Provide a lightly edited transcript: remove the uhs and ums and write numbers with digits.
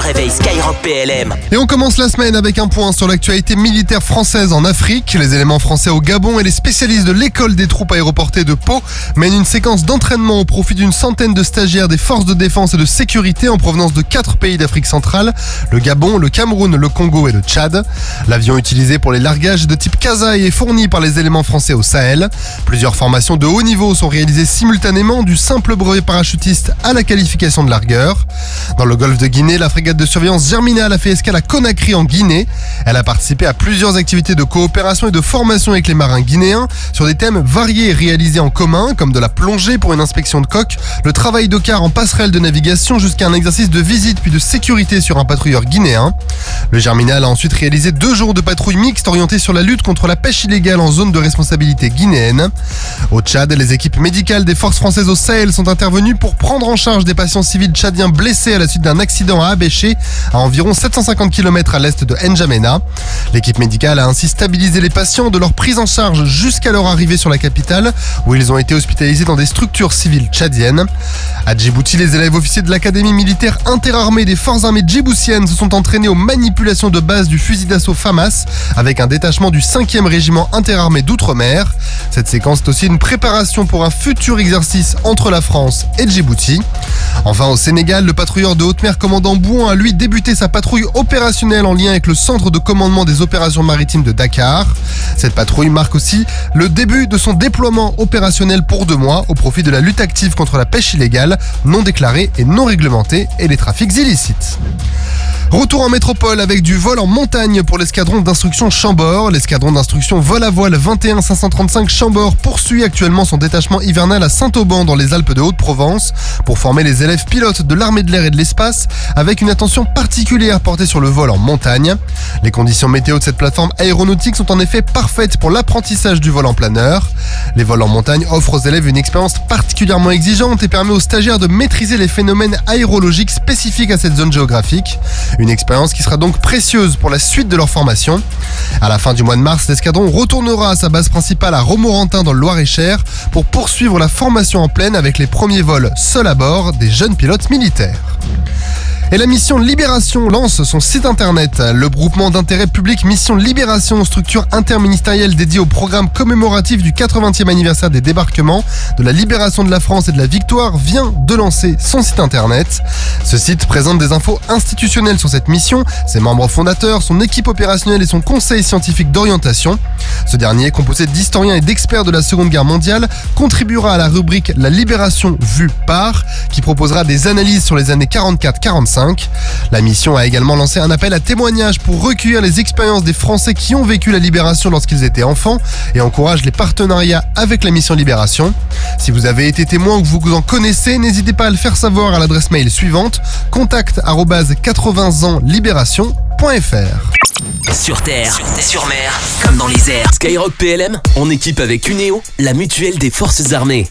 réveil Skyrock PLM. Et on commence la semaine avec un point sur l'actualité militaire française en Afrique. Les éléments français au Gabon et les spécialistes de l'école des troupes aéroportées de Pau mènent une séquence d'entraînement au profit d'une centaine de stagiaires des forces de défense et de sécurité en provenance de 4 pays d'Afrique centrale, le Gabon, le Cameroun, le Congo et le Tchad. L'avion utilisé pour les largages est de type Kasaï et fourni par les éléments français au Sahel. Plusieurs formations de haut niveau sont réalisées simultanément, du simple brevet parachutiste à la qualification de largueur. Dans le golfe de Guinée, la frégate de surveillance Germinal a fait escale à Conakry en Guinée. Elle a participé à plusieurs activités de coopération et de formation avec les marins guinéens sur des thèmes variés réalisés en commun, comme de la plongée pour une inspection de coque, le travail de quart en passerelle de navigation jusqu'à un exercice de visite puis de sécurité sur un patrouilleur guinéen. Le Germinal a ensuite réalisé 2 jours de patrouille mixte orientée sur la lutte contre la pêche illégale en zone de responsabilité guinéenne. Au Tchad, les équipes médicales des forces françaises au Sahel sont intervenues pour prendre en charge des patients civils tchadiens blessés à la suite d'un accident à Abéché, à environ 750 km à l'est de N'Djamena. L'équipe médicale a ainsi stabilisé les patients de leur prise en charge jusqu'à leur arrivée sur la capitale, où ils ont été hospitalisés dans des structures civiles tchadiennes. À Djibouti, les élèves officiers de l'académie militaire interarmée des forces armées djiboutiennes se sont entraînés aux manipulations de base du fusil d'assaut FAMAS avec un détachement du 5e régiment interarmé d'outre-mer. Cette séquence est aussi une préparation pour un futur exercice entre la France et Djibouti. Enfin, au Sénégal, le patrouilleur de haute mer commandant Bouan a lui débuté sa patrouille opérationnelle en lien avec le centre de commandement des opérations maritimes de Dakar. Cette patrouille marque aussi le début de son déploiement opérationnel pour 2 mois au profit de la lutte active contre la pêche illégale, non déclarée et non réglementée et les trafics illicites. Retour en métropole avec du vol en montagne pour l'escadron d'instruction Chambord. L'escadron d'instruction vol à voile 21535 Chambord poursuit actuellement son détachement hivernal à Saint-Auban dans les Alpes de Haute-Provence pour former les élèves pilotes de l'armée de l'air et de l'espace avec une attention particulière portée sur le vol en montagne. Les conditions météo de cette plateforme aéronautique sont en effet parfaites pour l'apprentissage du vol en planeur. Les vols en montagne offrent aux élèves une expérience particulièrement exigeante et permet aux stagiaires de maîtriser les phénomènes aérologiques spécifiques à cette zone géographique. Une expérience qui sera donc précieuse pour la suite de leur formation. À la fin du mois de mars, l'escadron retournera à sa base principale à Romorantin dans le Loir-et-Cher pour poursuivre la formation en pleine avec les premiers vols seuls à bord des jeunes pilotes militaires. Et la mission Libération lance son site internet. Le groupement d'intérêt public Mission Libération, structure interministérielle dédiée au programme commémoratif du 80e anniversaire des débarquements, de la libération de la France et de la victoire, vient de lancer son site internet. Ce site présente des infos institutionnelles sur cette mission, ses membres fondateurs, son équipe opérationnelle et son conseil scientifique d'orientation. Ce dernier, composé d'historiens et d'experts de la Seconde Guerre mondiale, contribuera à la rubrique La Libération vue par, qui proposera des analyses sur les années 44-45. La mission a également lancé un appel à témoignages pour recueillir les expériences des Français qui ont vécu la libération lorsqu'ils étaient enfants et encourage les partenariats avec la mission Libération. Si vous avez été témoin ou que vous en connaissez, n'hésitez pas à le faire savoir à l'adresse mail suivante: contact@80anslibération.fr. Sur terre, sur mer, comme dans les airs. Skyrock PLM, en équipe avec Uneo, la mutuelle des forces armées.